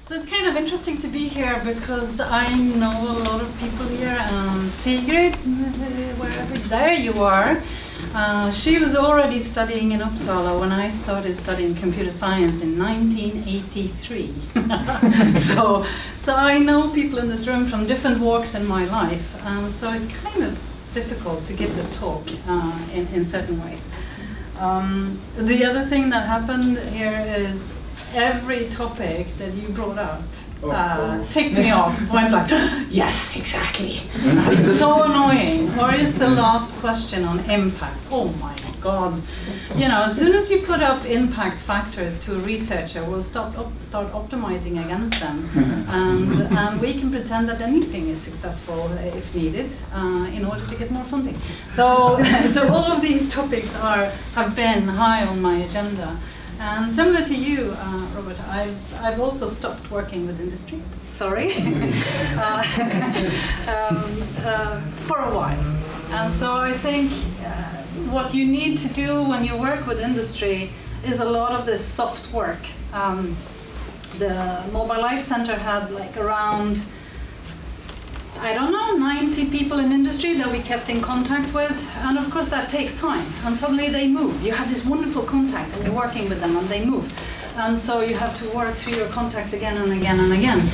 So it's kind of interesting to be here because I know a lot of people here. Sigrid, wherever there you are. She was already studying in Uppsala when I started studying computer science in 1983. So I know people in this room from different walks in my life. So it's kind of difficult to give this talk in certain ways. The other thing that happened here is every topic that you brought up ticked me off, went like, yes, exactly. It's so annoying. Or is the last question on impact? Oh my God. You know, as soon as you put up impact factors to a researcher, we'll start optimizing against them. And we can pretend that anything is successful if needed in order to get more funding. So all of these topics have been high on my agenda. And similar to you, Robert, I've also stopped working with industry. Sorry, for a while. And so I think what you need to do when you work with industry is a lot of this soft work. The Mobile Life Center had like around, I don't know, 90 people in industry that we kept in contact with, and of course that takes time, and suddenly they move. You have this wonderful contact and you're working with them and they move, and so you have to work through your contacts again and again and again.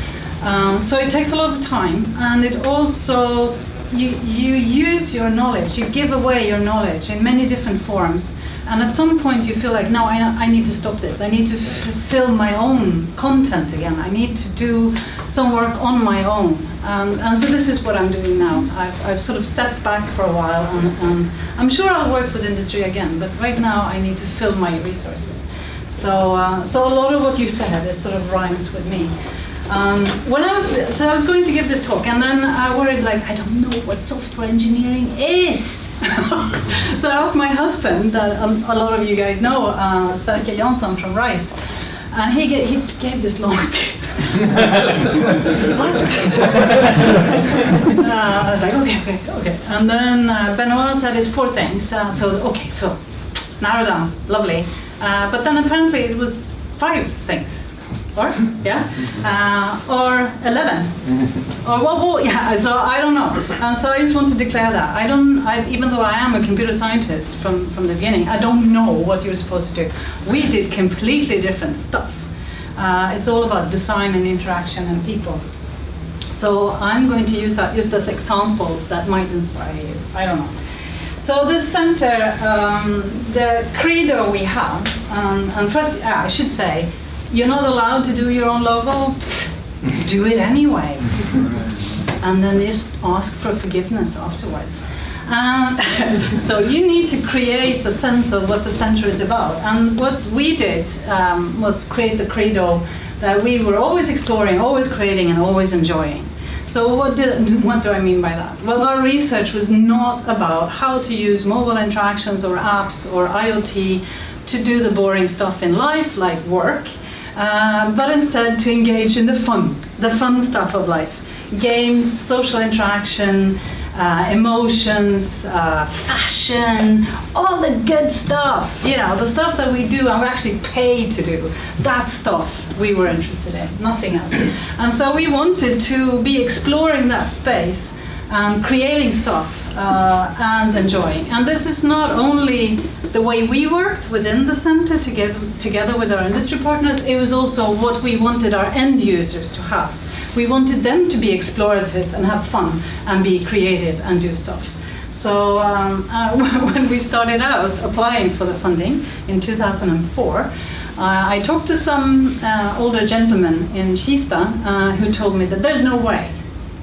So it takes a lot of time, and it also, you use your knowledge, you give away your knowledge in many different forms, and at some point you feel like, no, I need to stop this. I need to fill my own content again. I need to do some work on my own. And so this is what I'm doing now. I've sort of stepped back for a while, and I'm sure I'll work with industry again, but right now I need to fill my resources. So a lot of what you said, it sort of rhymes with me. When I was going to give this talk, and then I worried, like, I don't know what software engineering is. So I asked my husband, that a lot of you guys know, Sverker Jansson from RISE, and he gave this long. What? I was like, okay. And then Benoit said his 4 things. So narrow down, lovely. But then apparently it was 5 things. Or 11, or yeah. So I don't know, and so I just want to declare that even though I am a computer scientist from the beginning, I don't know what you're supposed to do. We did completely different stuff. It's all about design and interaction and people. So I'm going to use that just as examples that might inspire you. I don't know. So this center, the credo we have, and first I should say, you're not allowed to do your own logo. Do it anyway. And then just ask for forgiveness afterwards. So you need to create a sense of what the center is about. And what we did was create the credo that we were always exploring, always creating, and always enjoying. So what do I mean by that? Well, our research was not about how to use mobile interactions or apps or IoT to do the boring stuff in life, like work. But instead to engage in the fun stuff of life. Games, social interaction, emotions, fashion, all the good stuff, the stuff that we do and we're actually paid to do. That stuff we were interested in, nothing else. And so we wanted to be exploring that space and creating stuff and enjoying. And this is not only the way we worked within the center together with our industry partners, it was also what we wanted our end users to have. We wanted them to be explorative and have fun and be creative and do stuff. So when we started out applying for the funding in 2004, I talked to some older gentlemen in Kista who told me that there's no way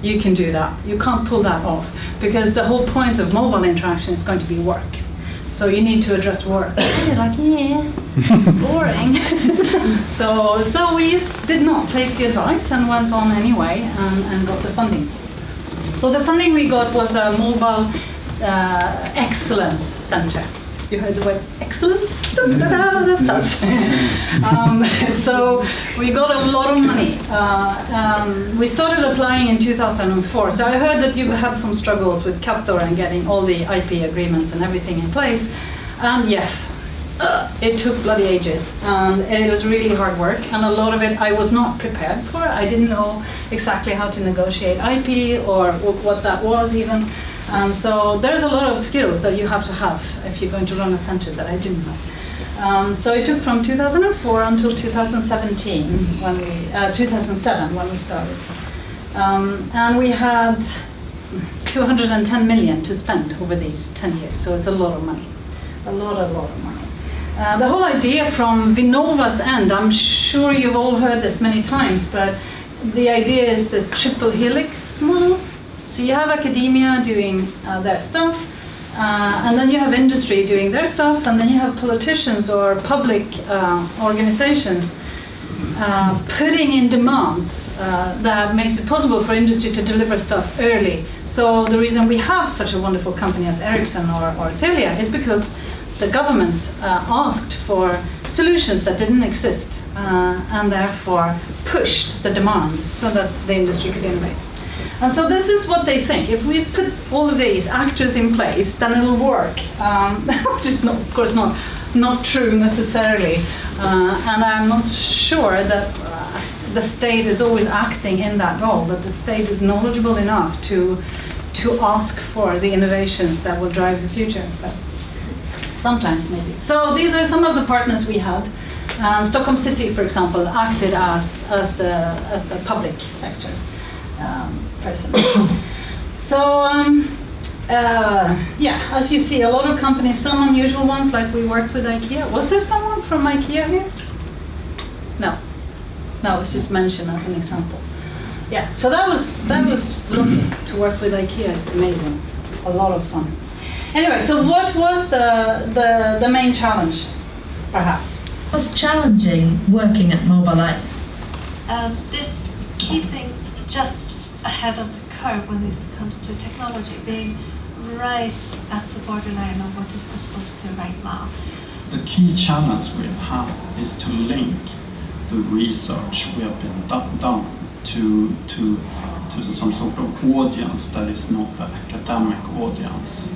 you can do that. You can't pull that off because the whole point of mobile interaction is going to be work. So you need to address work. You're like, yeah, boring. So we just did not take the advice and went on anyway and got the funding. So the funding we got was a mobile excellence center. You heard the word excellence? That's us. So we got a lot of money. We started applying in 2004. So I heard that you had some struggles with CASTOR and getting all the IP agreements and everything in place. And yes, It took bloody ages, and it was really hard work, and a lot of it I was not prepared for. I didn't know exactly how to negotiate IP or what that was even, and so there's a lot of skills that you have to have if you're going to run a center that I didn't know. So it took from 2004 until 2007 when we started, and we had 210 million to spend over these 10 years. So it's a lot of money, a lot of money. The whole idea from Vinnova's end, I'm sure you've all heard this many times, but the idea is this triple helix model. So you have academia doing their stuff, and then you have industry doing their stuff, and then you have politicians or public organizations putting in demands that makes it possible for industry to deliver stuff early. So the reason we have such a wonderful company as Ericsson or Telia is because the government asked for solutions that didn't exist and therefore pushed the demand so that the industry could innovate. And so this is what they think. If we put all of these actors in place, then it'll work. Which is not, of course not true necessarily. And I'm not sure that the state is always acting in that role, that the state is knowledgeable enough to ask for the innovations that will drive the future. But sometimes maybe. So these are some of the partners we had. Stockholm City, for example, acted as the public sector person. So yeah, as you see, a lot of companies, some unusual ones, like we worked with IKEA. Was there someone from IKEA here? No, it was just mentioned as an example. Yeah, so that was lovely to work with IKEA. It's amazing, a lot of fun. Anyway, so what was the main challenge, perhaps? It was challenging working at Mobileye. This keeping just ahead of the curve when it comes to technology, being right at the borderline of what is possible to do right now. The key challenge we have had is to link the research we have been done to some sort of audience that is not the academic audience.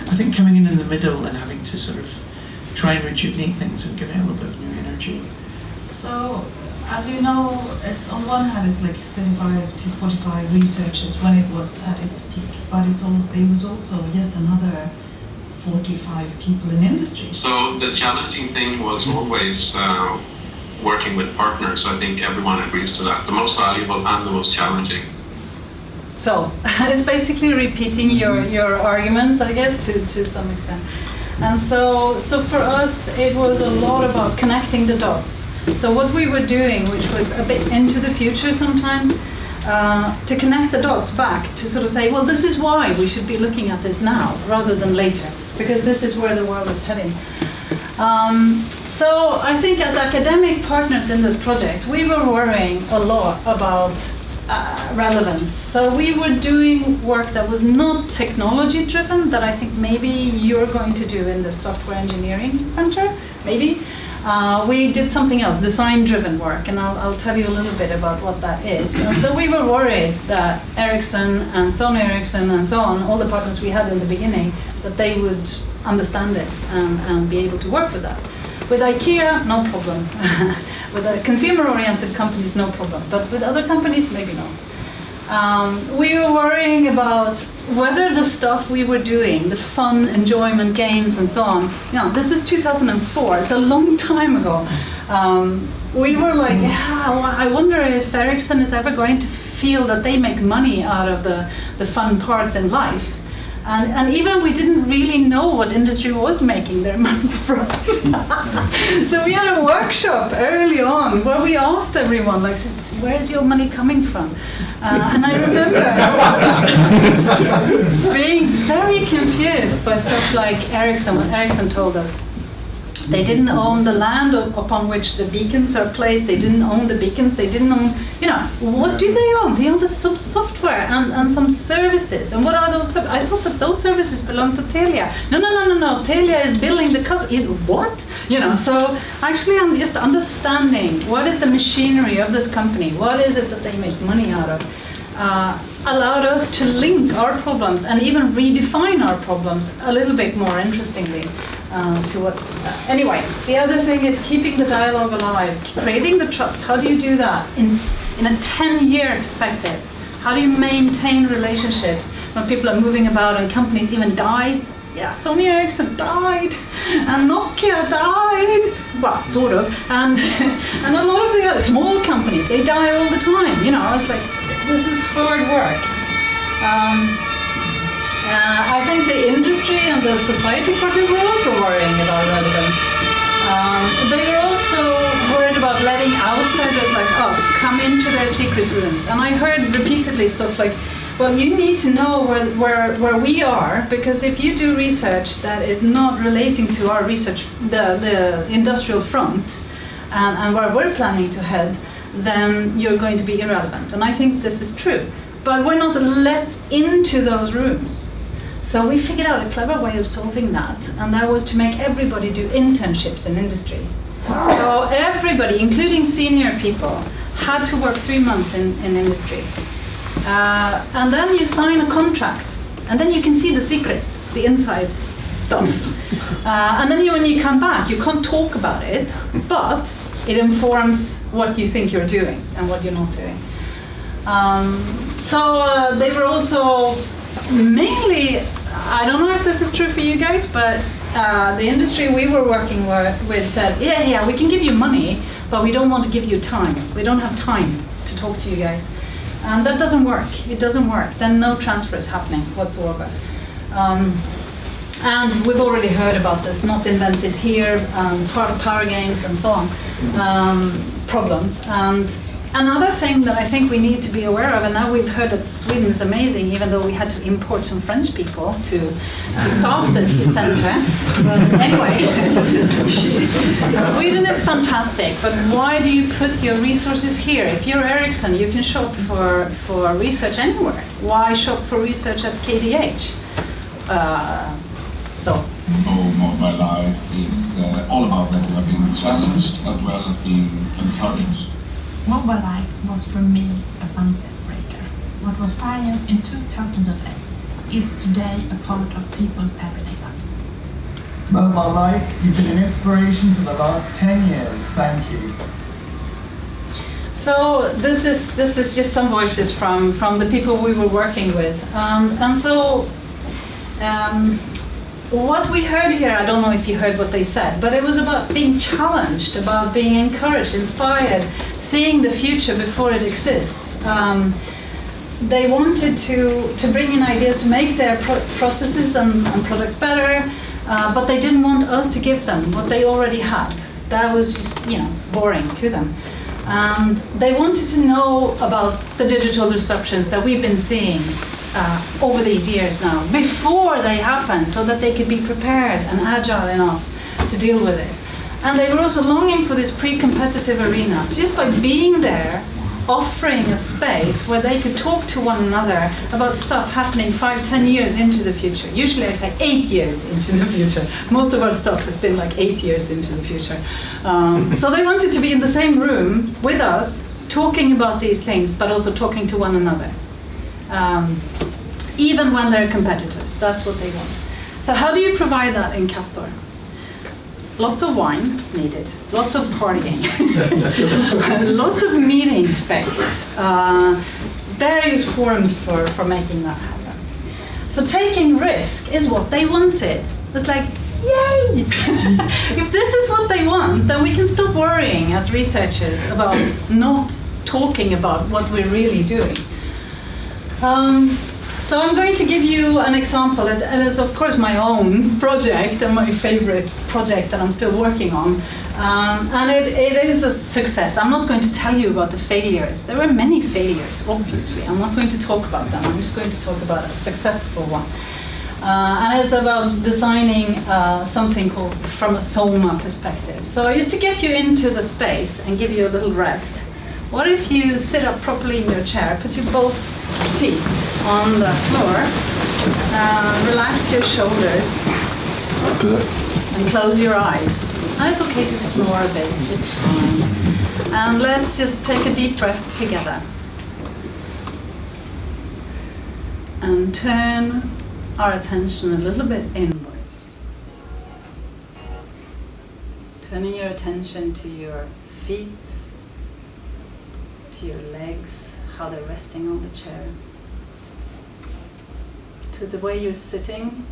I think coming in the middle and having to sort of try and rejuvenate things and give it a little bit of new energy. So, as you know, it's on one hand it's like 35 to 45 researchers when it was at its peak, but it was also yet another 45 people in industry. So the challenging thing was always working with partners. I think everyone agrees to that. The most valuable and the most challenging. So it's basically repeating your arguments, I guess, to some extent. And so for us, it was a lot about connecting the dots. So what we were doing, which was a bit into the future sometimes, to connect the dots back, to sort of say, well, this is why we should be looking at this now rather than later, because this is where the world is heading. So I think as academic partners in this project, we were worrying a lot about relevance. So we were doing work that was not technology driven, that I think maybe you're going to do in the software engineering center, maybe. We did something else, design driven work, and I'll tell you a little bit about what that is. And so we were worried that Ericsson and Sony Ericsson and so on, all the partners we had in the beginning, that they would understand this and be able to work with that. With IKEA, no problem. With the consumer-oriented companies, no problem. But with other companies, maybe not. We were worrying about whether the stuff we were doing, the fun, enjoyment, games, and so on, this is 2004, it's a long time ago. We were like, yeah, I wonder if Ericsson is ever going to feel that they make money out of the fun parts in life. And even we didn't really know what industry was making their money from. So we had a workshop early on where we asked everyone, like, where is your money coming from? And I remember being very confused by stuff like Ericsson, what Ericsson told us. They didn't own the land upon which the beacons are placed. They didn't own the beacons. They didn't own, what do they own? They own the software and some services. And what are those? I thought that those services belong to Telia. No. Telia is billing the customer. What? So actually I'm just understanding what is the machinery of this company. What is it that they make money out of? allowed us to link our problems and even redefine our problems a little bit more interestingly to what. Anyway, the other thing is keeping the dialogue alive, creating the trust. How do you do that in a 10-year perspective? How do you maintain relationships when people are moving about and companies even die? Yeah, Sony Ericsson died, and Nokia died, well, sort of, and a lot of the other small companies, they die all the time, you know, it's like, this is hard work. I think the industry and the society partners were also worrying about relevance. They were also worried about letting outsiders like us come into their secret rooms, and I heard repeatedly stuff like, well, you need to know where we are, because if you do research that is not relating to our research, the industrial front, and where we're planning to head, then you're going to be irrelevant. And I think this is true. But we're not let into those rooms. So we figured out a clever way of solving that, and that was to make everybody do internships in industry. So everybody, including senior people, had to work 3 months in industry. And then you sign a contract, and then you can see the secrets, the inside stuff. And then when you come back, you can't talk about it, but it informs what you think you're doing and what you're not doing. So they were also mainly, I don't know if this is true for you guys, but the industry we were working with said, yeah, we can give you money, but we don't want to give you time. We don't have time to talk to you guys. And that doesn't work. It doesn't work. Then no transfer is happening whatsoever. And we've already heard about this, not invented here, part of power games and so on, problems. And another thing that I think we need to be aware of, and now we've heard that Sweden is amazing, even though we had to import some French people to staff this center. But anyway, Sweden is fantastic, but why do you put your resources here? If you're Ericsson, you can shop for research anywhere. Why shop for research at KDH? Mobile Life is all about that we are being challenged as well as being encouraged. Mobile Life was for me a concept breaker. What was science in 2008 is today a part of people's everyday life. Mobile Life, you've been an inspiration for the last 10 years. Thank you. So this is just some voices from the people we were working with, and so. What we heard here, I don't know if you heard what they said, but it was about being challenged, about being encouraged, inspired, seeing the future before it exists. They wanted to bring in ideas to make their processes and products better, but they didn't want us to give them what they already had. That was just, boring to them. And they wanted to know about the digital disruptions that we've been seeing over these years now, before they happen, so that they could be prepared and agile enough to deal with it. And they were also longing for this pre-competitive arena. So just by being there, offering a space where they could talk to one another about stuff happening 5-10 years into the future. Usually I say 8 years into the future. Most of our stuff has been like 8 years into the future. So they wanted to be in the same room with us, talking about these things, but also talking to one another. Even when they're competitors, that's what they want. So how do you provide that in CASTOR? Lots of wine needed, lots of partying, lots of meeting space, various forums for making that happen. So taking risk is what they wanted. It's like, yay! If this is what they want, then we can stop worrying as researchers about not talking about what we're really doing. So I'm going to give you an example. It is, of course, my own project and my favorite project that I'm still working on. And it is a success. I'm not going to tell you about the failures. There were many failures, obviously. I'm not going to talk about them. I'm just going to talk about a successful one. And it's about designing something called from a SOMA perspective. So I used to get you into the space and give you a little rest. What if you sit up properly in your chair, put your both feet on the floor, relax your shoulders, and close your eyes. And it's okay to snore a bit, it's fine. And let's just take a deep breath together. and turn our attention a little bit inwards. Turning your attention to your feet, to your legs, how they're resting on the chair, to the way you're sitting,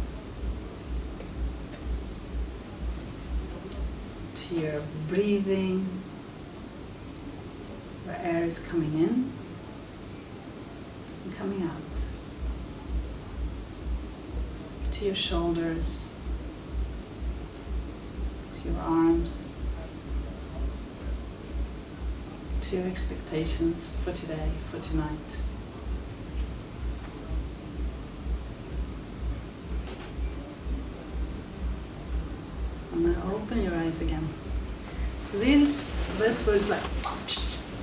to your breathing, where air is coming in and coming out, to your shoulders, to your arms, to your expectations for today, for tonight. And then open your eyes again. So this was like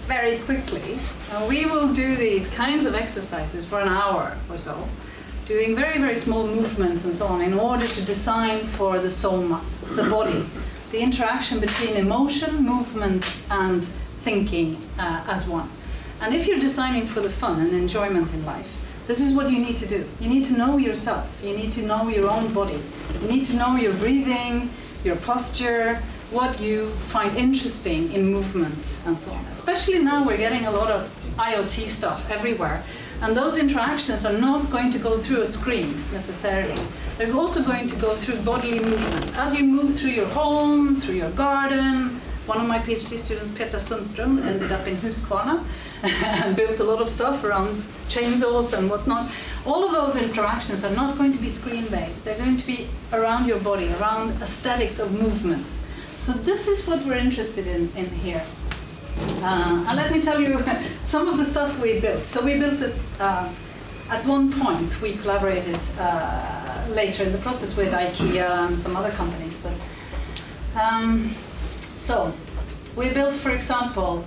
very quickly. And we will do these kinds of exercises for an hour or so, doing very, very small movements and so on in order to design for the soma, the body, the interaction between emotion, movement and thinking as one. And if you're designing for the fun and enjoyment in life, this is what you need to do. You need to know yourself. You need to know your own body. You need to know your breathing, your posture, what you find interesting in movement and so on. Especially now we're getting a lot of IoT stuff everywhere. And those interactions are not going to go through a screen necessarily. They're also going to go through bodily movements. As you move through your home, through your garden. One of my PhD students, Peter Sundström, ended up in Husqvarna and built a lot of stuff around chainsaws and whatnot. All of those interactions are not going to be screen-based. They're going to be around your body, around aesthetics of movements. So this is what we're interested in here. And let me tell you some of the stuff we built. So we built this, at one point we collaborated later in the process with IKEA and some other companies. But so we built, for example,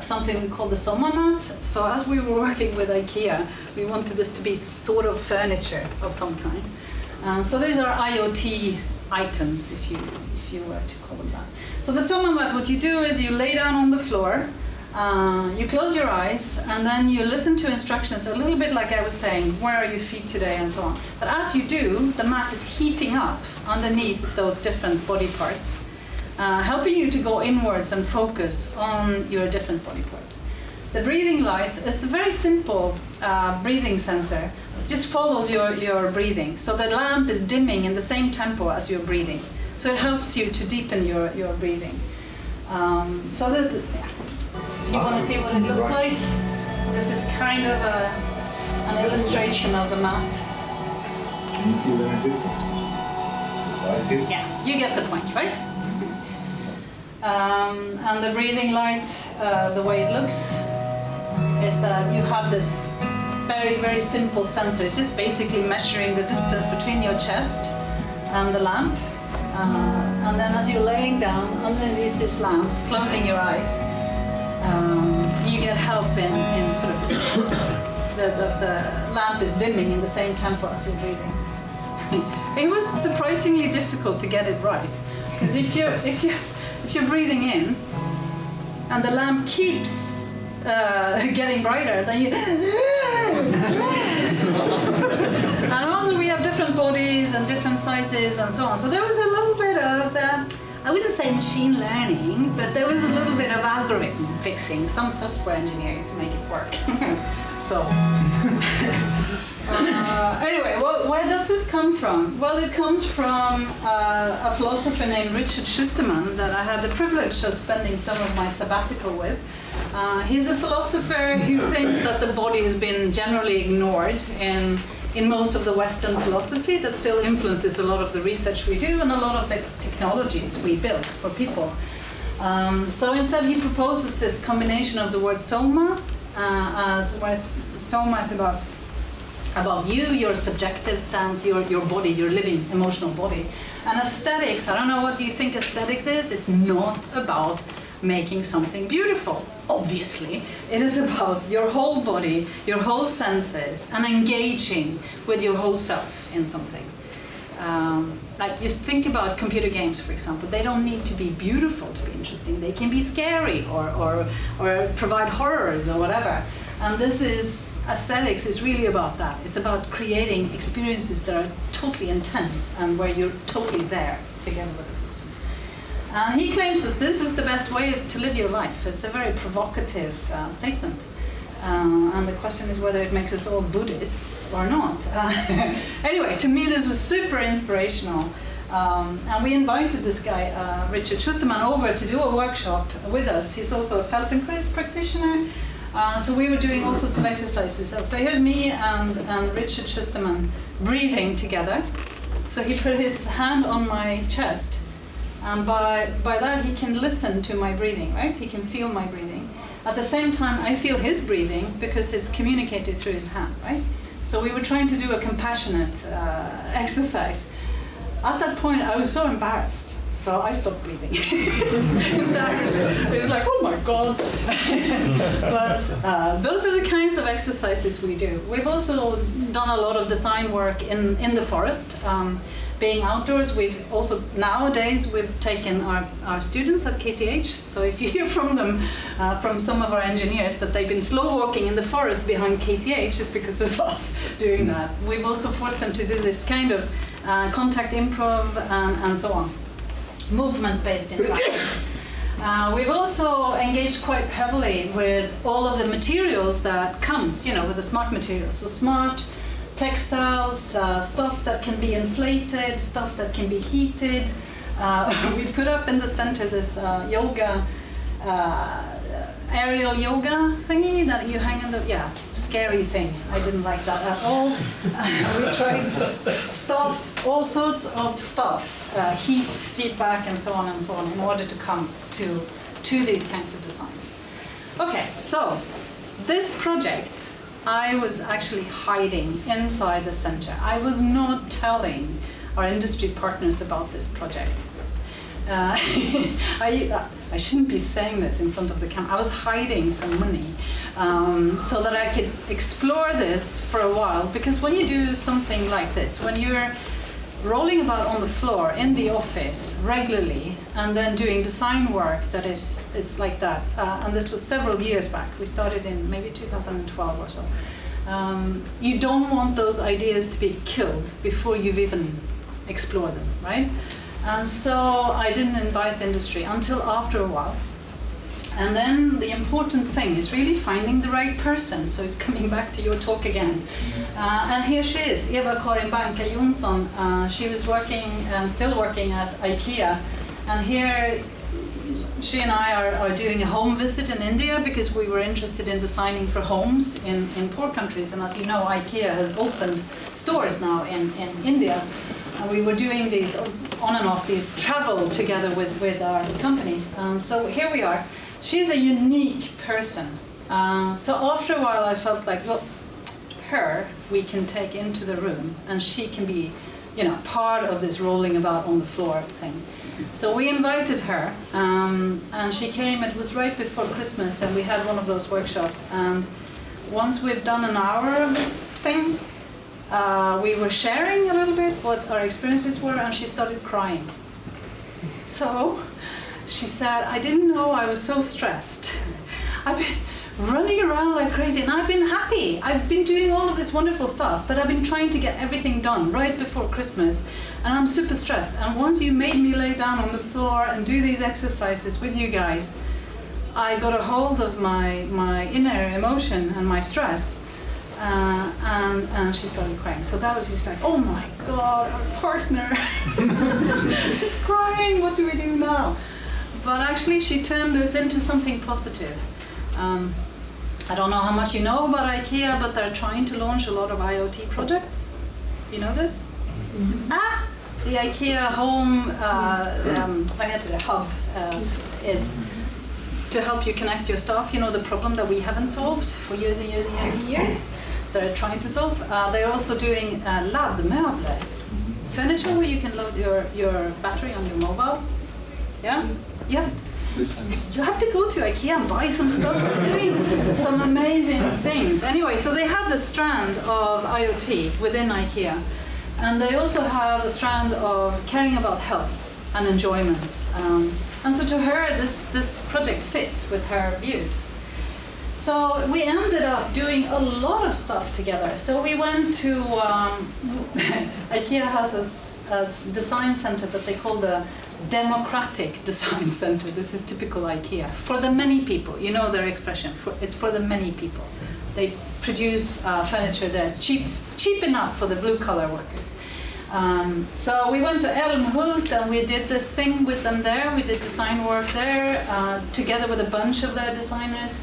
something we call the Soma mat. So as we were working with IKEA, we wanted this to be sort of furniture of some kind. So these are IoT items, if you were to call them that. So the Soma mat, what you do is you lay down on the floor, you close your eyes, and then you listen to instructions, a little bit like I was saying, where are your feet today, and so on. But as you do, the mat is heating up underneath those different body parts, helping you to go inwards and focus on your different body parts. The breathing light is a very simple breathing sensor. It just follows your breathing. So the lamp is dimming in the same tempo as you're breathing. So it helps you to deepen your breathing. So that you want to see what it looks like. This is kind of an illustration of the mat. Can you feel any difference? Right? Yeah, you get the point, right? And the breathing light, the way it looks, is that you have this very, very simple sensor. It's just basically measuring the distance between your chest and the lamp. And then as you're laying down underneath this lamp, closing your eyes, you get help in sort of the lamp is dimming in the same tempo as you're breathing. It was surprisingly difficult to get it right, because if you're breathing in and the lamp keeps getting brighter, then you and also we have different bodies and different sizes and so on. So there was a little bit of, I wouldn't say machine learning, but there was a little bit of algorithm fixing, some software engineering to make it work. So, anyway, where does this come from? Well, it comes from a philosopher named Richard Schusterman that I had the privilege of spending some of my sabbatical with. He's a philosopher who thinks that the body has been generally ignored in most of the Western philosophy that still influences a lot of the research we do and a lot of the technologies we build for people. So instead he proposes this combination of the word soma, as where soma is about you, your subjective stance, your body, your living emotional body. And aesthetics, I don't know what you think aesthetics is, it's not about making something beautiful, obviously. It is about your whole body, your whole senses, and engaging with your whole self in something. Like just think about computer games, for example. They don't need to be beautiful to be interesting. They can be scary or provide horrors or whatever. And this is aesthetics is really about that. It's about creating experiences that are totally intense and where you're totally there together with the system. And he claims that this is the best way to live your life. It's a very provocative statement. And the question is whether it makes us all Buddhists or not. Anyway, to me this was super inspirational. And we invited this guy, Richard Schusterman, over to do a workshop with us. He's also a Feldenkrais practitioner. So we were doing all sorts of exercises. So here's me and Richard Schusterman breathing together. So he put his hand on my chest. And by that he can listen to my breathing, right? He can feel my breathing. At the same time, I feel his breathing because it's communicated through his hand, right? So we were trying to do a compassionate exercise. At that point, I was so embarrassed, so I stopped breathing entirely. It was like, oh my God. But those are the kinds of exercises we do. We've also done a lot of design work in the forest. Being outdoors, we've also, nowadays, we've taken our students at KTH, so if you hear from them, from some of our engineers, that they've been slow walking in the forest behind KTH, it's because of us doing that. We've also forced them to do this kind of contact improv and so on, movement-based interactions. We've also engaged quite heavily with all of the materials that comes, with the smart materials. So smart textiles, stuff that can be inflated, stuff that can be heated. We put up in the center this yoga, aerial yoga thingy that you hang in the, scary thing. I didn't like that at all. We tried stuff, all sorts of stuff, heat, feedback, and so on in order to come to these kinds of designs. Okay, so this project, I was actually hiding inside the center. I was not telling our industry partners about this project. I shouldn't be saying this in front of the camera. I was hiding some money so that I could explore this for a while, because when you do something like this, when you're rolling about on the floor in the office regularly and then doing design work that is like that, and this was several years back, we started in maybe 2012 or so, you don't want those ideas to be killed before you've even explored them, right? And so I didn't invite the industry until after a while. And then the important thing is really finding the right person. So it's coming back to your talk again. And here she is, Eva-Karin Banka Jonsson. She was working and still working at IKEA. And here she and I are doing a home visit in India because we were interested in designing for homes in poor countries. And as you know, IKEA has opened stores now in India. And we were doing these on and off, these travel together with our companies. So here we are. She's a unique person. So after a while I felt like, well, her we can take into the room and she can be, part of this rolling about on the floor thing. So we invited her and she came. It was right before Christmas and we had one of those workshops. And once we'd done an hour of this thing, we were sharing a little bit what our experiences were, and she started crying. So she said, I didn't know I was so stressed. I've been running around like crazy, and I've been happy. I've been doing all of this wonderful stuff, but I've been trying to get everything done right before Christmas, and I'm super stressed. And once you made me lay down on the floor and do these exercises with you guys, I got a hold of my inner emotion and my stress. And she started crying. So that was just like, oh my God, our partner is crying. What do we do now? But actually, she turned this into something positive. I don't know how much you know about IKEA, but they're trying to launch a lot of IoT projects. You know this? Mm-hmm. The IKEA home hub is to help you connect your stuff. The problem that we haven't solved for years and years and years and years. They're trying to solve. They're also doing laddmöbler, furniture where you can load your battery on your mobile. Yeah. You have to go to IKEA and buy some stuff. They're doing some amazing things. Anyway, so they have the strand of IoT within IKEA, and they also have a strand of caring about health and enjoyment. And so to her, this project fit with her views. So we ended up doing a lot of stuff together. So we went to, IKEA has a design center that they call the Democratic Design Center. This is typical IKEA. For the many people, you know their expression, it's for the many people. They produce furniture there. It's cheap enough for the blue collar workers. So we went to Älmhult and we did this thing with them there. We did design work there together with a bunch of their designers.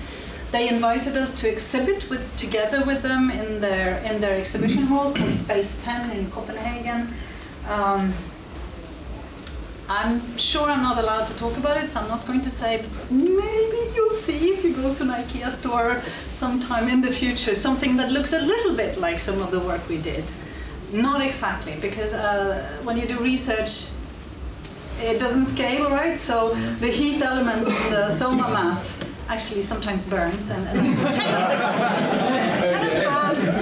They invited us to exhibit together with them in their exhibition hall called Space 10 in Copenhagen. I'm sure I'm not allowed to talk about it, so I'm not going to say, but maybe you'll see if you go to an IKEA store sometime in the future, something that looks a little bit like some of the work we did. Not exactly, because when you do research, it doesn't scale, right? So the heat element in the Soma mat actually sometimes burns and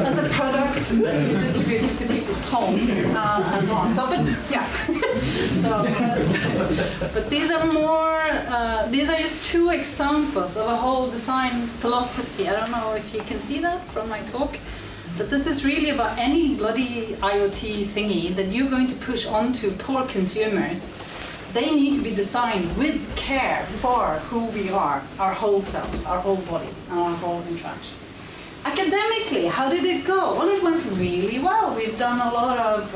as a product that you distribute it to people's homes and so on. So, but yeah. But these are more, these are just two examples of a whole design philosophy. I don't know if you can see that from my talk, but this is really about any bloody IoT thingy that you're going to push onto poor consumers. They need to be designed with care for who we are, our whole selves, our whole body, and our whole interaction. Academically, how did it go? Well, it went really well. We've done a lot of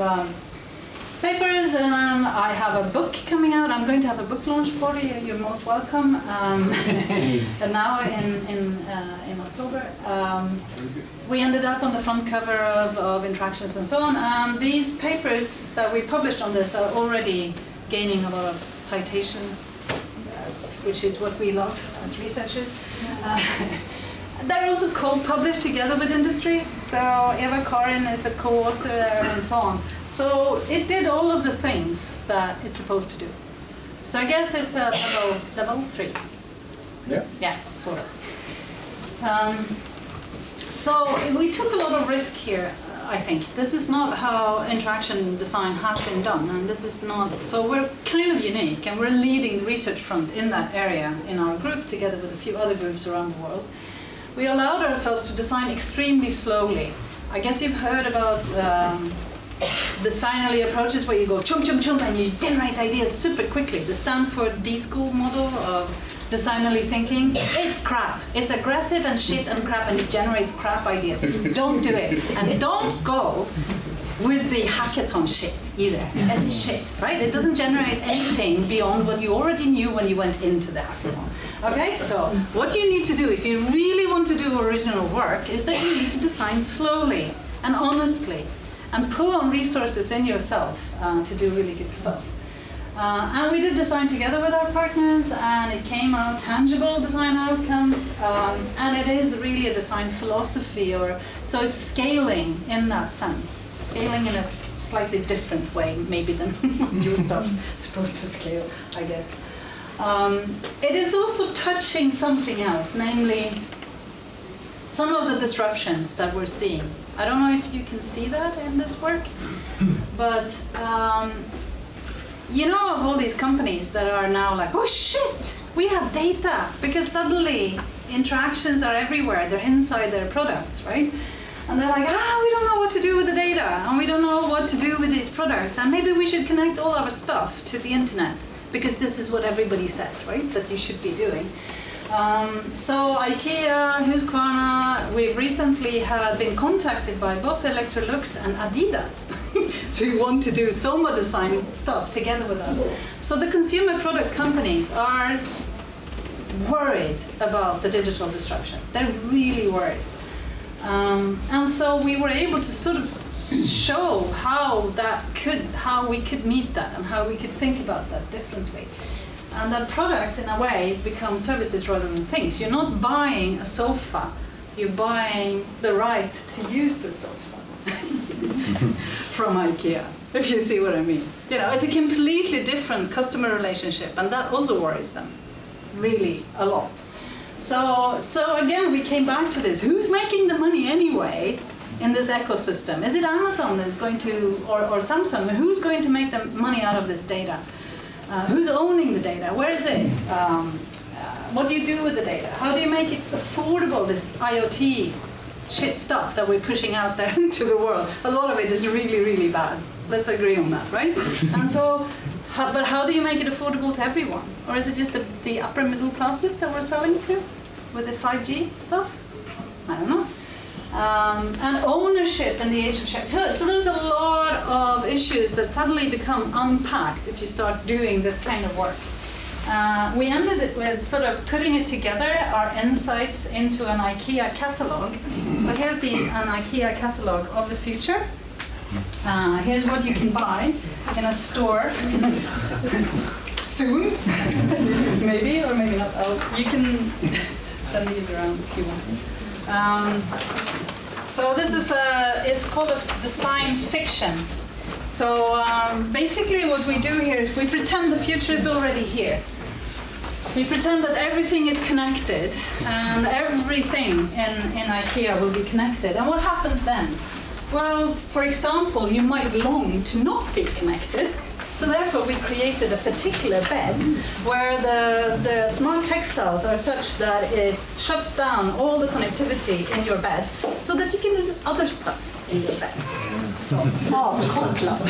papers, and I have a book coming out. I'm going to have a book launch party. You're most welcome. And now in October, we ended up on the front cover of Interactions and so on. These papers that we published on this are already gaining a lot of citations, which is what we love as researchers. They're also co-published together with industry. So Eva Karin is a co-author there and so on. So it did all of the things that it's supposed to do. So I guess it's a level 3. Yeah. Yeah, sort of. So we took a lot of risk here. I think this is not how interaction design has been done, and this is not, so we're kind of unique, and we're leading the research front in that area in our group together with a few other groups around the world. We allowed ourselves to design extremely slowly. I guess you've heard about designerly approaches where you go chum chum chum and you generate ideas super quickly. The Stanford D-School model of designerly thinking, it's crap. It's aggressive and shit and crap, and it generates crap ideas. Don't do it. And don't go with the hackathon shit either. It's shit, right? It doesn't generate anything beyond what you already knew when you went into the hackathon. Okay, so what you need to do if you really want to do original work is that you need to design slowly and honestly and pull on resources in yourself to do really good stuff. And we did design together with our partners, and it came out tangible design outcomes, and it is really a design philosophy, so it's scaling in that sense. Scaling in a slightly different way, maybe than your stuff is supposed to scale, I guess. It is also touching something else, namely some of the disruptions that we're seeing. I don't know if you can see that in this work, but you know of all these companies that are now like, oh shit, we have data, because suddenly interactions are everywhere, they're inside their products, right? And they're like, we don't know what to do with the data, and we don't know what to do with these products, and maybe we should connect all our stuff to the internet, because this is what everybody says, right, that you should be doing. So IKEA, Husqvarna, we've recently been contacted by both Electrolux and Adidas to want to do Soma design stuff together with us. So the consumer product companies are worried about the digital disruption. They're really worried. And so we were able to sort of show how we could meet that and how we could think about that differently. And that products, in a way, become services rather than things. You're not buying a sofa, you're buying the right to use the sofa from IKEA, if you see what I mean. You know, it's a completely different customer relationship, and that also worries them, really, a lot. So again, we came back to this. Who's making the money anyway in this ecosystem? Is it Amazon that's going to, or Samsung? Who's going to make the money out of this data? Who's owning the data? Where is it? what do you do with the data? How do you make it affordable, this IoT shit stuff that we're pushing out there into the world? A lot of it is really, really bad. Let's agree on that, right? And so, but how do you make it affordable to everyone? Or is it just the upper middle classes that we're selling to with the 5G stuff? I don't know. And ownership in the age of sharing. So there's a lot of issues that suddenly become unpacked if you start doing this kind of work. We ended it with sort of putting it together, our insights into an IKEA catalog. So here's an IKEA catalog of the future. Here's what you can buy in a store soon, maybe, or maybe not. You can send these around if you want to. So this is it's called a design fiction. So basically what we do here is we pretend the future is already here. We pretend that everything is connected and everything in IKEA will be connected. And what happens then? Well, for example, you might long to not be connected. So therefore we created a particular bed where the smart textiles are such that it shuts down all the connectivity in your bed so that you can do other stuff in your bed. Så avkopplat.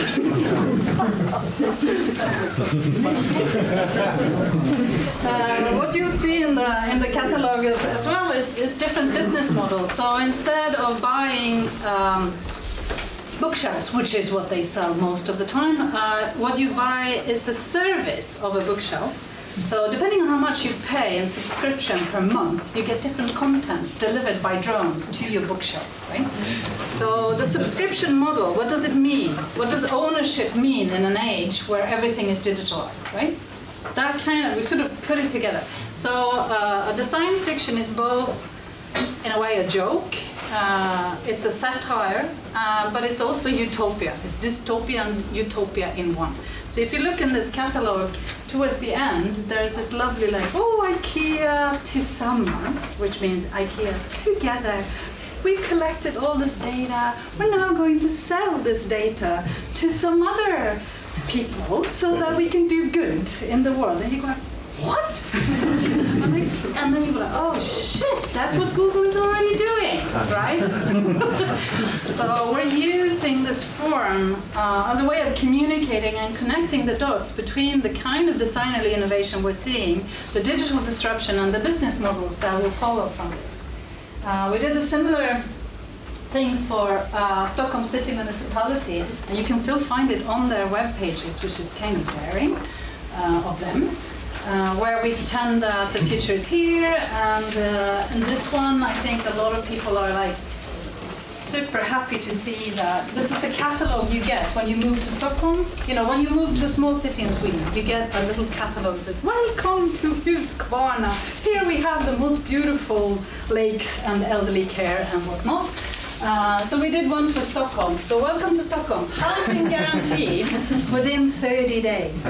What you'll see in the catalog as well is different business models. So instead of buying bookshelves, which is what they sell most of the time, what you buy is the service of a bookshelf. So depending on how much you pay in subscription per month, you get different contents delivered by drones to your bookshelf, right? So the subscription model, what does it mean? What does ownership mean in an age where everything is digitalized, right? That kind of, we sort of put it together. So a design fiction is both, in a way, a joke. It's a satire, but it's also utopia. It's dystopia and utopia in one. So if you look in this catalog, towards the end, there's this lovely IKEA tillsammans, which means IKEA together. We've collected all this data. We're now going to sell this data to some other people so that we can do good in the world. And you go, what? And then you go, oh shit, that's what Google is already doing, right? So we're using this form as a way of communicating and connecting the dots between the kind of designerly innovation we're seeing, the digital disruption, and the business models that will follow from this. We did a similar thing for Stockholm City Municipality, and you can still find it on their web pages, which is kind of daring of them. Where we pretend that the future is here, and in this one, I think a lot of people are like super happy to see that this is the catalog you get when you move to Stockholm. You know, when you move to a small city in Sweden, you get a little catalog that says, "Welcome to Huskvarna. Here we have the most beautiful lakes and elderly care and whatnot." So we did one for Stockholm. So welcome to Stockholm. Housing guaranteed within 30 days.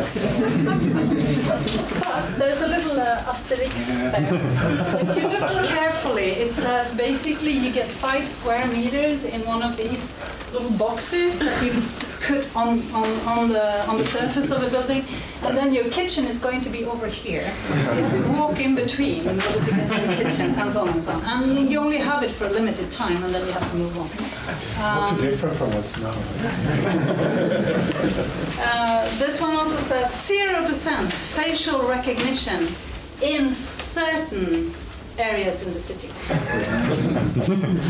But there's a little asterisk there. So if you look carefully, it says basically you get 5 square meters in one of these little boxes that you put on the surface of a building, and then your kitchen is going to be over here. So you have to walk in between in order to get to the kitchen, and so on and so on. And you only have it for a limited time, and then you have to move on. Not too different from what's now. This one also says 0% facial recognition in certain areas in the city.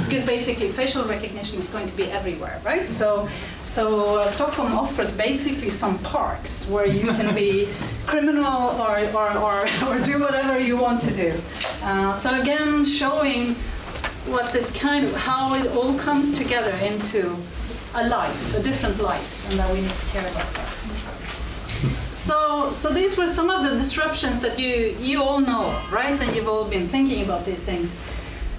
Because basically facial recognition is going to be everywhere, right? So Stockholm offers basically some parks where you can be criminal or do whatever you want to do. So again, showing what this kind of, how it all comes together into a life, a different life, and that we need to care about that. So these were some of the disruptions that you all know, right? And you've all been thinking about these things.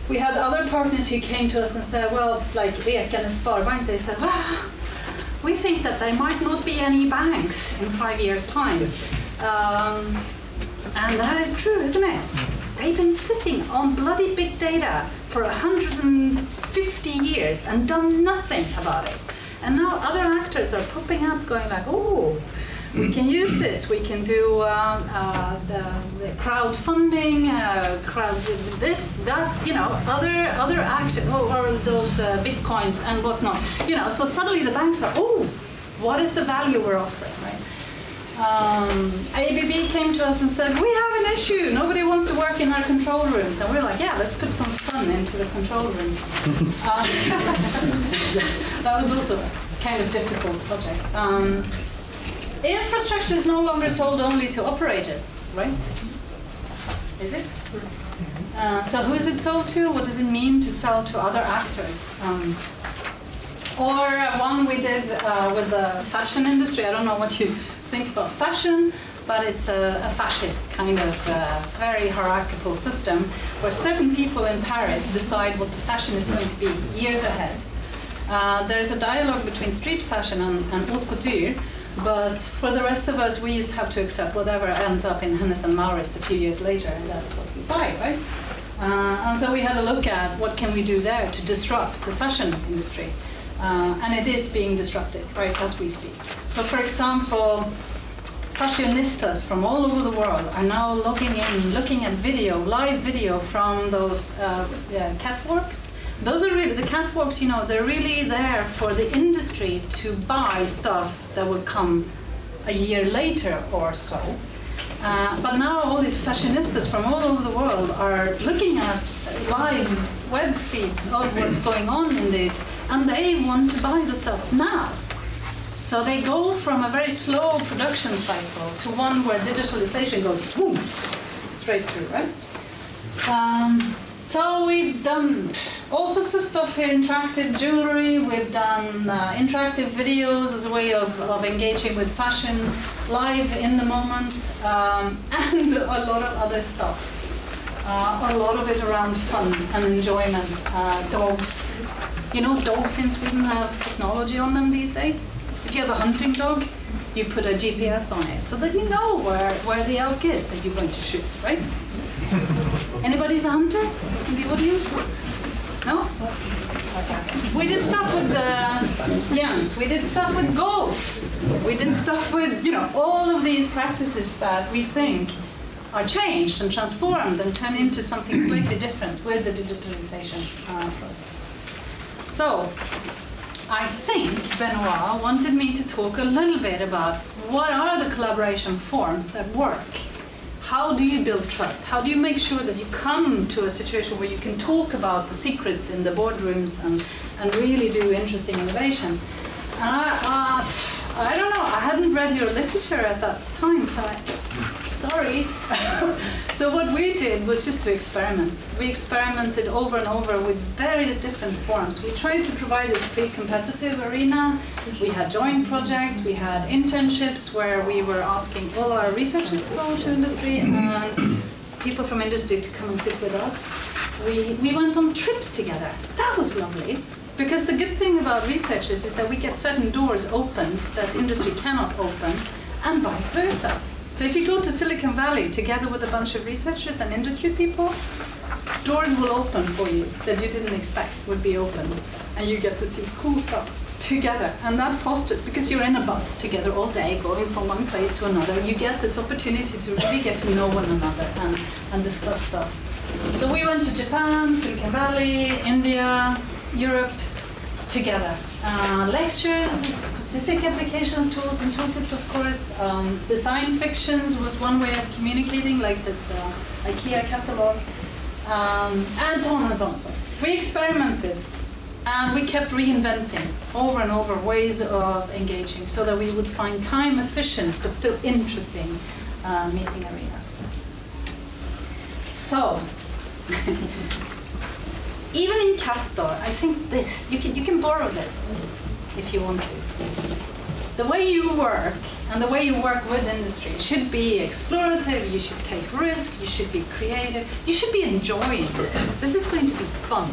We had other partners who came to us and said, well, like Rek and Sparbank, they said, well, we think that there might not be any banks in 5 years' time. And that is true, isn't it? They've been sitting on bloody big data for 150 years and done nothing about it. And now other actors are popping up going like, oh, we can use this. We can do the crowdfunding, this, that, you know, other actors, or those bitcoins and whatnot. You know, so suddenly the banks are, oh, what is the value we're offering, right? ABB came to us and said, we have an issue. Nobody wants to work in our control rooms. And we're like, yeah, let's put some fun into the control rooms. That was also a kind of difficult project. Infrastructure is no longer sold only to operators, right? Is it? So who is it sold to? What does it mean to sell to other actors? Or one we did with the fashion industry. I don't know what you think about fashion, but it's a fascist kind of very hierarchical system where certain people in Paris decide what the fashion is going to be years ahead. There's a dialogue between street fashion and haute couture, but for the rest of us, we used to have to accept whatever ends up in Hennes and Mauritz a few years later, and that's what we buy, right? And so we had a look at what can we do there to disrupt the fashion industry. And it is being disrupted right as we speak. So for example, fashionistas from all over the world are now logging in, looking at video, live video from those catwalks. Those are really, the catwalks, you know, they're really there for the industry to buy stuff that will come a year later or so. But now all these fashionistas from all over the world are looking at live web feeds of what's going on in this, and they want to buy the stuff now. So they go from a very slow production cycle to one where digitalization goes boom, straight through, right? So we've done all sorts of stuff here, interactive jewelry, we've done interactive videos as a way of engaging with fashion live in the moment, and a lot of other stuff. A lot of it around fun and enjoyment. Dogs, you know, dogs in Sweden have technology on them these days. If you have a hunting dog, you put a GPS on it so that you know where the elk is that you're going to shoot, right? Anybody's a hunter in the audience? No? Okay. We did stuff with Jens. We did stuff with golf. We did stuff with, you know, all of these practices that we think are changed and transformed and turn into something slightly different with the digitalization process. So, I think Benoit wanted me to talk a little bit about what are the collaboration forms that work. How do you build trust? How do you make sure that you come to a situation where you can talk about the secrets in the boardrooms and really do interesting innovation? And I don't know, I hadn't read your literature at that time, so sorry. So what we did was just to experiment. We experimented over and over with various different forms. We tried to provide this pre-competitive arena. We had joint projects, we had internships where we were asking all our researchers to go to industry and people from industry to come and sit with us. We went on trips together. That was lovely. Because the good thing about researchers is that we get certain doors open that industry cannot open, and vice versa. So if you go to Silicon Valley together with a bunch of researchers and industry people, doors will open for you that you didn't expect would be open, and you get to see cool stuff together. And that fostered, because you're in a bus together all day, going from one place to another, you get this opportunity to really get to know one another and discuss stuff. So we went to Japan, Silicon Valley, India, Europe, together. Lectures, specific applications, tools and toolkits, of course. Design fictions was one way of communicating, like this IKEA catalog, and so on and so on. So we experimented, and we kept reinventing over and over ways of engaging so that we would find time efficient but still interesting meeting arenas. So, even in CASTOR, I think this, you can borrow this if you want to. The way you work and the way you work with industry should be explorative, you should take risk, you should be creative, you should be enjoying this. This is going to be fun.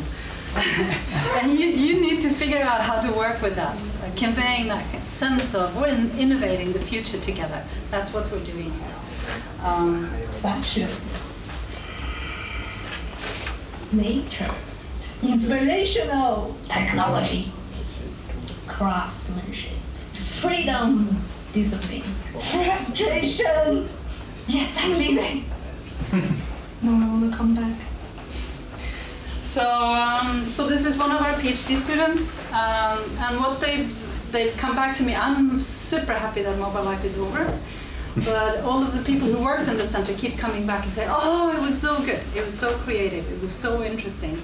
And you need to figure out how to work with that, conveying that sense of we're innovating the future together. That's what we're doing here. Fashion, nature, inspirational technology, craftsmanship, freedom, discipline. Frustration! Yes, I'm leaving! No, I want to come back. So this is one of our PhD students, and what they've come back to me. I'm super happy that Mobile Life is over, but all of the people who worked in the center keep coming back and say, "Oh, it was so good. It was so creative. It was so interesting."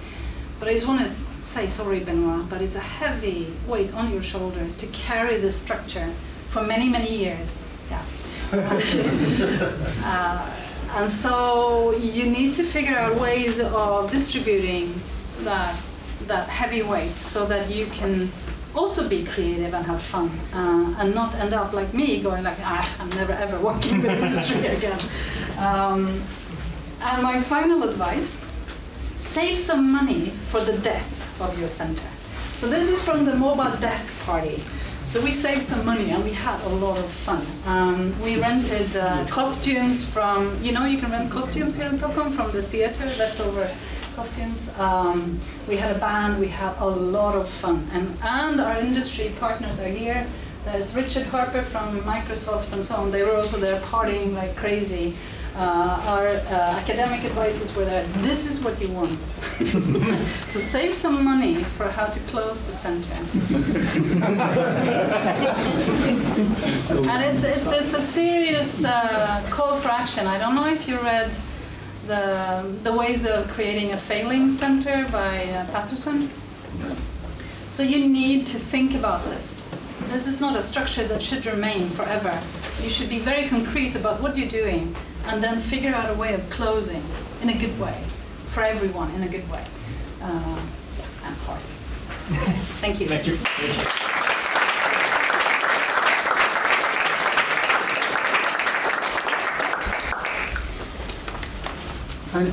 But I just want to say, sorry, Benoit, but it's a heavy weight on your shoulders to carry this structure for many, many years. Yeah. And so you need to figure out ways of distributing that heavy weight so that you can also be creative and have fun, and not end up like me going like, I'm never ever working with industry again. And my final advice, save some money for the death of your center. So this is from the mobile death party. So we saved some money and we had a lot of fun. We rented costumes from, you can rent costumes here in Stockholm from the theater, leftover costumes. We had a band, we had a lot of fun. And our industry partners are here. There's Richard Harper from Microsoft and so on. They were also there partying like crazy. Our academic advisors were there. This is what you want. So save some money for how to close the center. And it's a serious call for action. I don't know if you read the Ways of Creating a Failing Center by Patterson. So you need to think about this. This is not a structure that should remain forever. You should be very concrete about what you're doing and then figure out a way of closing in a good way, for everyone in a good way. And hard. Thank you. Thank you.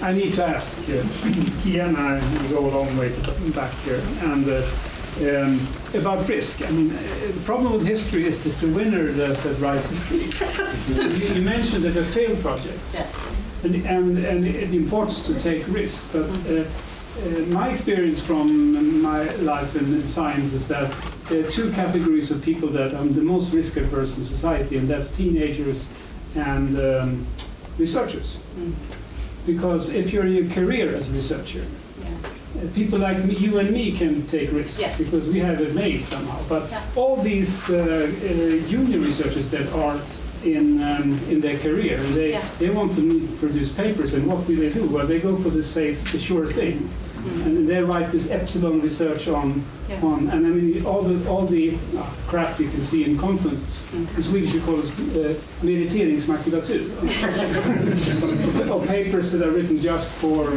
I need to ask, Kia and I go a long way back here, and about risk. I mean, the problem with history is the winner that writes history. You mentioned that they're failed projects, Yes. and the importance to take risk. But my experience from my life in science is that there are two categories of people that are the most risk-averse in society, and that's teenagers and researchers. Because if you're in your career as a researcher, people like you and me can take risks, Yes. because we have it made somehow. But all these junior researchers that are in their career, and they want to produce papers, and what do? Well, they go for the sure thing, and they write this epsilon research on, and I mean all the crap you can see in conferences. In Swedish you call it meriteringsmakulatur, or papers that are written just for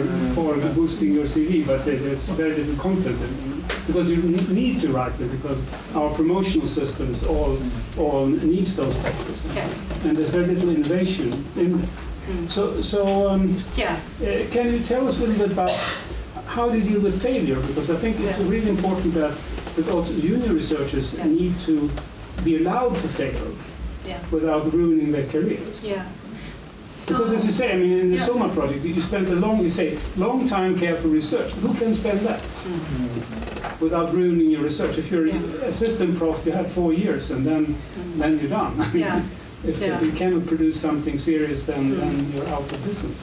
boosting your CV, but there's very little content in them, because you need to write them, because our promotional systems all needs those papers, and there's very little innovation in them. Can you tell us a little bit about how do you deal with failure? Because I think it's really important that also junior researchers need to be allowed to fail without ruining their careers. Because as you say, I mean, in the SOMA project, you spent long time careful research. Who can spend that without ruining your research? If you're an assistant prof, you have 4 years, and then you're done. If you cannot produce something serious, then you're out of business.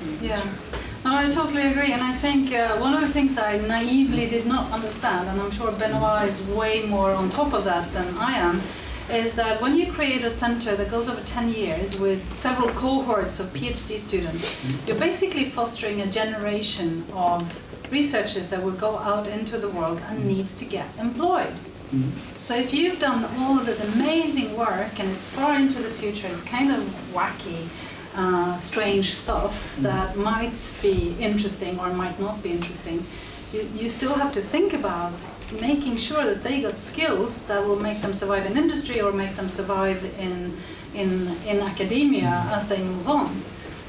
No, I totally agree, and I think one of the things I naively did not understand, and I'm sure Benoit is way more on top of that than I am, is that when you create a center that goes over 10 years with several cohorts of PhD students, you're basically fostering a generation of researchers that will go out into the world and needs to get employed. So if you've done all of this amazing work and it's far into the future, it's kind of wacky, strange stuff that might be interesting or might not be interesting, you still have to think about making sure that they got skills that will make them survive in industry or make them survive in academia as they move on.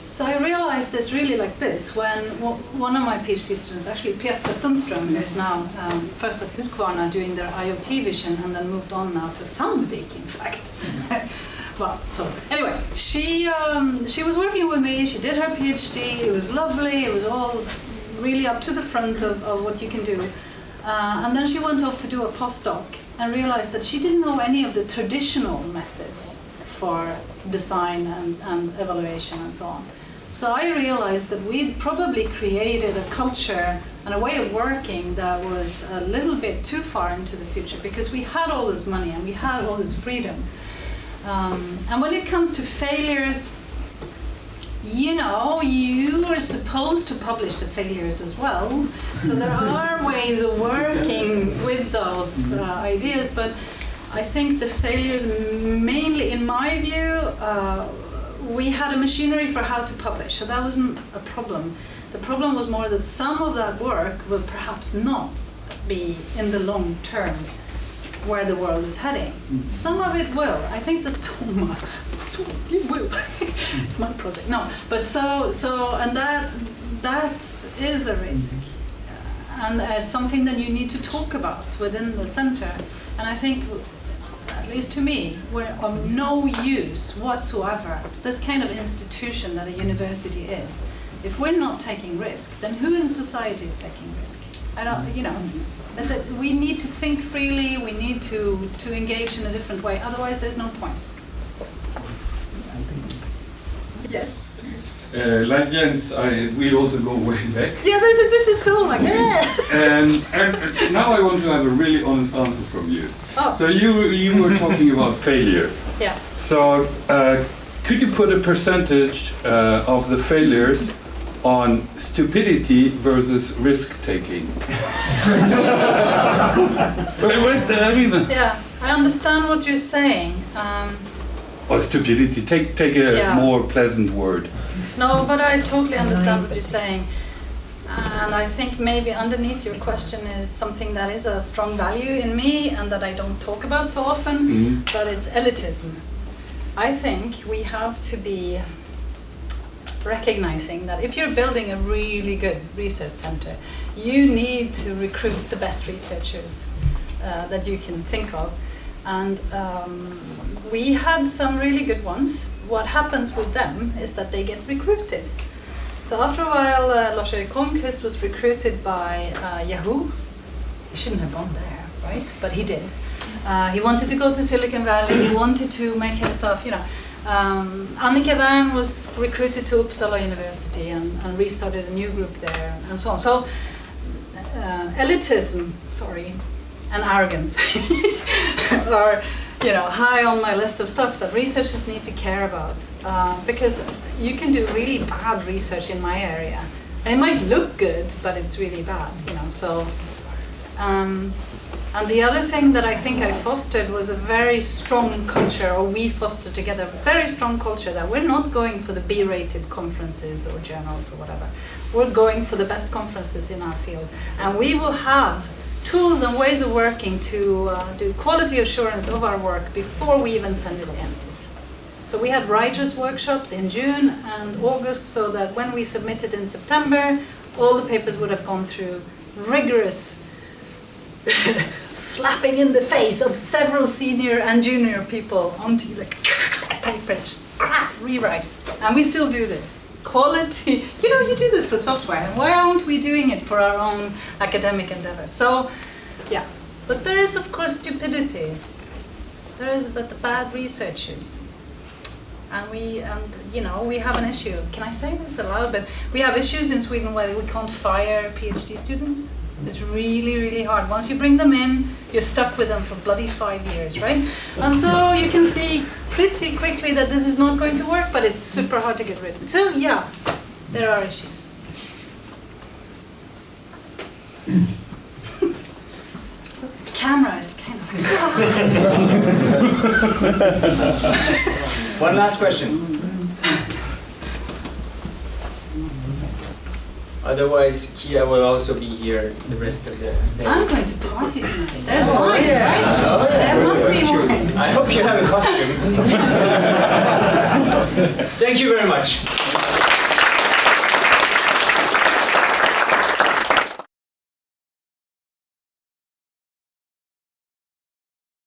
So I realized this really like this when one of my PhD students, actually Petra Sundström, who is now first at Husqvarna doing their IoT vision and then moved on now to Sandvik, in fact. Well, so anyway, she was working with me, she did her PhD, it was lovely, it was all really up to the front of what you can do. And then she went off to do a postdoc and realized that she didn't know any of the traditional methods for design and evaluation and so on. So I realized that we'd probably created a culture and a way of working that was a little bit too far into the future, because we had all this money and we had all this freedom. And when it comes to failures, you know, you are supposed to publish the failures as well. So there are ways of working with those ideas, but I think the failures, mainly in my view, we had a machinery for how to publish, so that wasn't a problem. The problem was more that some of that work will perhaps not be in the long term where the world is heading. Some of it will. I think the SOMA, it will. It's my project. No, but and that is a risk, and it's something that you need to talk about within the center. And I think, at least to me, we're of no use whatsoever, this kind of institution that a university is. If we're not taking risk, then who in society is taking risk? I don't, you know, that's it. We need to think freely, we need to engage in a different way, otherwise there's no point. Yes? Like Jens, we also go way back. Yeah, this is so like, and now I want to have a really honest answer from you. Oh. So you were talking about failure. Yeah. So could you put a percentage of the failures on stupidity versus risk-taking? Yeah, I understand what you're saying. Or stupidity, take a more pleasant word. No, but I totally understand what you're saying. And I think maybe underneath your question is something that is a strong value in me and that I don't talk about so often, but it's elitism. I think we have to be recognizing that if you're building a really good research center, you need to recruit the best researchers that you can think of. And we had some really good ones. What happens with them is that they get recruited. So after a while, Lars-Erik Holmqvist was recruited by Yahoo. He shouldn't have gone there, right? But he did. He wanted to go to Silicon Valley. He wanted to make his stuff, you know. Annika Wern was recruited to Uppsala University and restarted a new group there, and so on. So elitism, and arrogance are, you know, high on my list of stuff that researchers need to care about, because you can do really bad research in my area, and it might look good, but it's really bad, you know. So, and the other thing that I think I fostered was a very strong culture, or we fostered together a very strong culture that we're not going for the B-rated conferences or journals or whatever. We're going for the best conferences in our field, and we will have tools and ways of working to do quality assurance of our work before we even send it in. So we had writers' workshops in June and August, so that when we submitted in September, all the papers would have gone through rigorous slapping in the face of several senior and junior people onto the papers, rewrite. And we still do this. Quality, you know, you do this for software, and why aren't we doing it for our own academic endeavors? So, yeah, but there is, of course, stupidity. There is but the bad researchers. And you know, we have an issue. Can I say this aloud? But we have issues in Sweden where we can't fire PhD students. It's really, really hard. Once you bring them in, you're stuck with them for bloody 5 years, right? And so you can see pretty quickly that this is not going to work, but it's super hard to get rid of. So yeah, there are issues. The camera is kind of... One last question. Otherwise, Kia will also be here the rest of the day. I'm going to party tonight. There's wine, right? There must be wine. I hope you have a costume. Thank you very much.